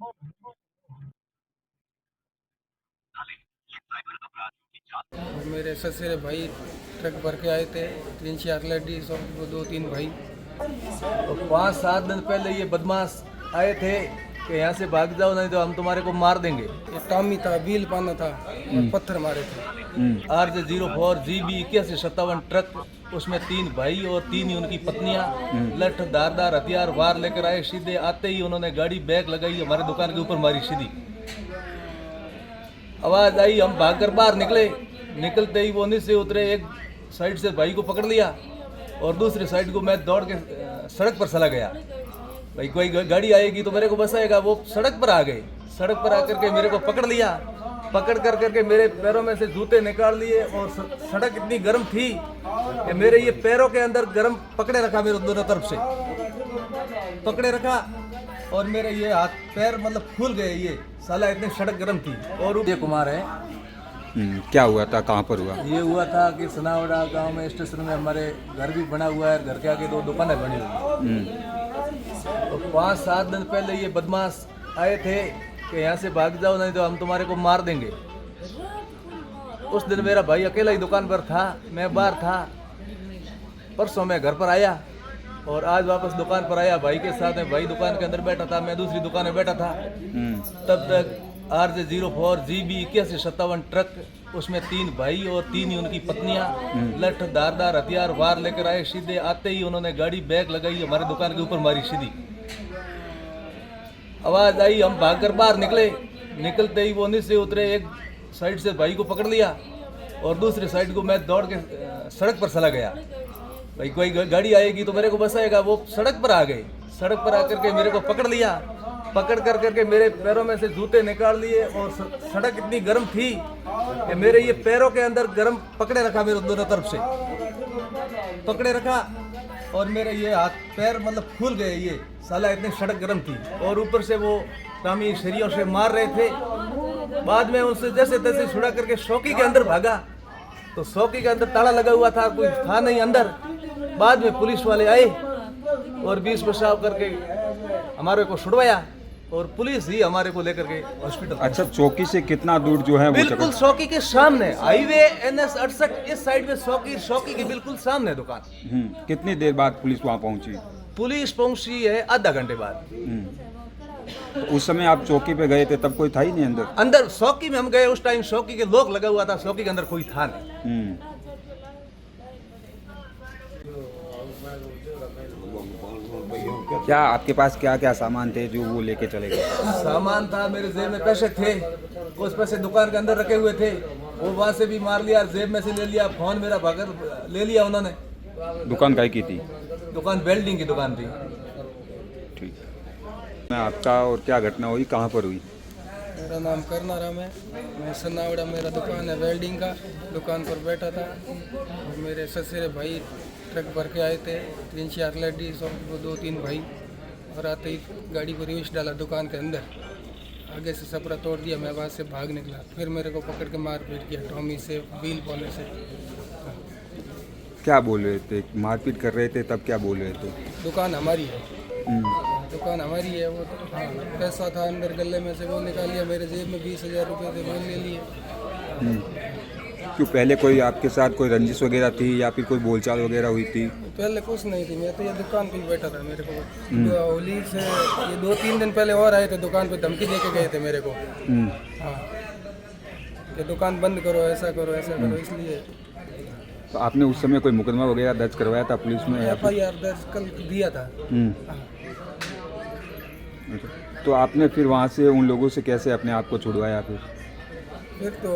और मेरे ससुर भाई ट्रक भर के आए थे, 3-4 लेडीज और वो 2-3 भाई। तो 5-7 दिन पहले ये बदमाश आए थे कि यहाँ से भाग जाओ नहीं तो हम तुम्हारे को मार देंगे। ये टॉमी था, व्हील पाना था और पत्थर मारे थे। RJ04 GB 8157 ट्रक, उसमें 3 भाई और 3 ही उनकी पत्नियां लठ धारदार हथियार वार लेकर आए। सीधे आते ही उन्होंने गाड़ी बैग लगाई, हमारे दुकान के ऊपर मारी सीधी। आवाज आई, हम भागकर बाहर निकले। निकलते ही वो नीचे उतरे, एक साइड से भाई को पकड़ लिया और दूसरी साइड को मैं दौड़ के सड़क पर चला गया। भाई कोई गाड़ी आएगी तो मेरे को बसाएगा। वो सड़क पर आ गए। सड़क पर आकर के मेरे को पकड़ लिया। पकड़ कर करके मेरे पैरों में से जूते निकाल लिए और सड़क इतनी गर्म थी कि मेरे ये पैरों के अंदर गर्म पकड़े रखा, मेरे दोनों तरफ से पकड़े रखा और मेरे ये हाथ पैर मतलब फूल गए। ये साला इतनी सड़क गर्म थी। और विजय कुमार है। क्या हुआ था, कहाँ पर हुआ? ये हुआ था कि सनावड़ा गांव में स्टेशन में हमारे घर भी बना हुआ है, घर के आगे 2 दुकानें बनी हुई हैं। तो 5-7 दिन पहले ये बदमाश आए थे कि यहाँ से भाग जाओ नहीं तो हम तुम्हारे को मार देंगे। उस दिन मेरा भाई अकेला ही दुकान पर था, मैं बाहर था। परसों मैं घर पर आया और आज वापस दुकान पर आया भाई के साथ में। भाई दुकान के अंदर बैठा था, मैं दूसरी दुकान में बैठा था। तब तक RJ04 GB 8157 ट्रक, उसमें 3 भाई और 3 ही उनकी पत्नियां लठ धारदार हथियार वार लेकर आए। सीधे आते ही उन्होंने गाड़ी बैग लगाई, हमारे दुकान के ऊपर मारी सीधी। आवाज आई, हम भागकर बाहर निकले। निकलते ही वो नीचे उतरे, एक साइड से भाई को पकड़ लिया और दूसरी साइड को मैं दौड़ के सड़क पर चला गया। भाई कोई गाड़ी आएगी तो मेरे को बसाएगा। वो सड़क पर आ गए। सड़क पर आकर के मेरे को पकड़ लिया। पकड़ कर करके मेरे पैरों में से जूते निकाल लिए और सड़क इतनी गर्म थी कि मेरे ये पैरों के अंदर गर्म पकड़े रखा, मेरे दोनों तरफ से पकड़े रखा और मेरे ये हाथ पैर मतलब फूल गए। ये साला इतनी सड़क गर्म थी और ऊपर से वो टामी शरीयों से मार रहे थे। बाद में उनसे जैसे तैसे छुड़ा करके चौकी के अंदर भागा तो चौकी के अंदर ताला लगा हुआ था, कोई था नहीं अंदर। बाद में पुलिस वाले आए और 20 बचाव करके हमारे को छुड़वाया और पुलिस ही हमारे को लेकर के हॉस्पिटल। अच्छा, चौकी से कितना दूर जो है वो बिल्कुल चौकी के सामने, हाईवे NS 68 इस साइड में चौकी के बिल्कुल सामने दुकान। कितनी देर बाद पुलिस वहाँ पहुँची? पुलिस पहुंची है आधा घंटे बाद। तो उस समय आप चौकी पे गए थे, तब कोई था ही नहीं अंदर? अंदर चौकी में हम गए, उस टाइम चौकी के लोग लगा हुआ था, चौकी के अंदर कोई था नहीं। क्या आपके पास क्या क्या सामान थे जो वो लेके चले गए? सामान था, मेरे जेब में पैसे थे, उस पैसे दुकान के अंदर रखे हुए थे। वो वहां से भी मार लिया, जेब में से ले लिया, फोन मेरा भागर ले लिया उन्होंने। दुकान काय की थी? दुकान वेल्डिंग की दुकान थी। ठीक। मैं आपका और क्या घटना हुई, कहाँ पर हुई? मेरा नाम करनाराम है, मैं सनावड़ा, मेरा दुकान है वेल्डिंग का। दुकान पर बैठा था और मेरे ससुर भाई ट्रक भर के आए थे, 3-4 लेडीज और वो 2-3 भाई। और आते ही गाड़ी को रिवर्स डाला दुकान के अंदर, आगे से छपरा तोड़ दिया। मैं वहाँ से भाग निकला, फिर मेरे को पकड़ के मार पीट किया टॉमी से, व्हील पाने से। क्या बोल रहे थे? मारपीट कर रहे थे, तब क्या बोल रहे थे? दुकान हमारी है, दुकान हमारी है। वो तो हाँ, पैसा था अंदर गले में से, वो निकाल लिया। मेरे जेब में 20,000 रुपये थे, वो ले लिए। क्यों, पहले कोई आपके साथ कोई रंजिश वगैरह थी या फिर कोई बोलचाल वगैरह हुई थी? पहले कुछ नहीं थी, मैं तो ये दुकान पे ही बैठा था। मेरे को होली से ये 2-3 दिन पहले और आए थे दुकान पे, धमकी दे के गए थे मेरे को। हाँ, कि दुकान बंद करो, ऐसा करो, ऐसा करो, इसलिए। तो आपने उस समय कोई मुकदमा वगैरह दर्ज करवाया था पुलिस में? FIR दर्ज कल दिया था। तो आपने फिर वहाँ से उन लोगों से कैसे अपने आप को छुड़वाया? फिर तो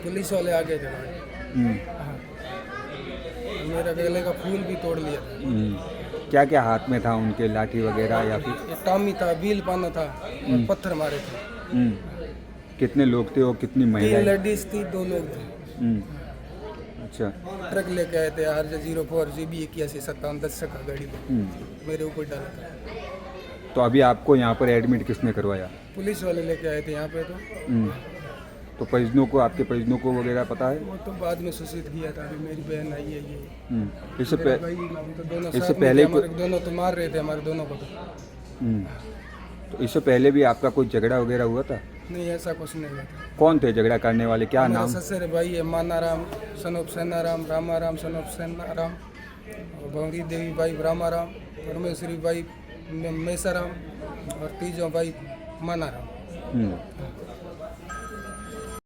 पुलिस वाले आ गए थे। हाँ, मेरा गले का फूल भी तोड़ लिया। क्या क्या हाथ में था उनके, लाठी वगैरह या फिर? ये टामी था, व्हील पाना था और पत्थर मारे थे। कितने लोग थे और कितनी 3 महिलाएं? लेडीज थी, 2 लोग थे। अच्छा। ट्रक लेके आए थे RJ04 GB 8157 10 चक्का गाड़ी को मेरे ऊपर डाला था। तो अभी आपको यहाँ पर एडमिट किसने करवाया? पुलिस वाले लेके आए थे यहाँ पे। तो परिजनों को, आपके परिजनों को वगैरह पता है? वो तो बाद में सूचित किया था। अभी मेरी बहन आई है ये, इससे मेरा भाई, हम तो दोनों इससे साथ में पहले थे, हमारे दोनों तो मार रहे थे हमारे दोनों को। तो इससे पहले भी आपका कोई झगड़ा वगैरह हुआ था? नहीं, ऐसा कुछ नहीं हुआ था। कौन थे झगड़ा करने वाले, क्या मेरा नाम? ससुर भाई है मानाराम सनोप सेनाराम, रामाराम सनोप सेनाराम, और भंवरी देवी भाई रामाराम, परमेश्वरी भाई मेसाराम और तीजो भाई मानाराम।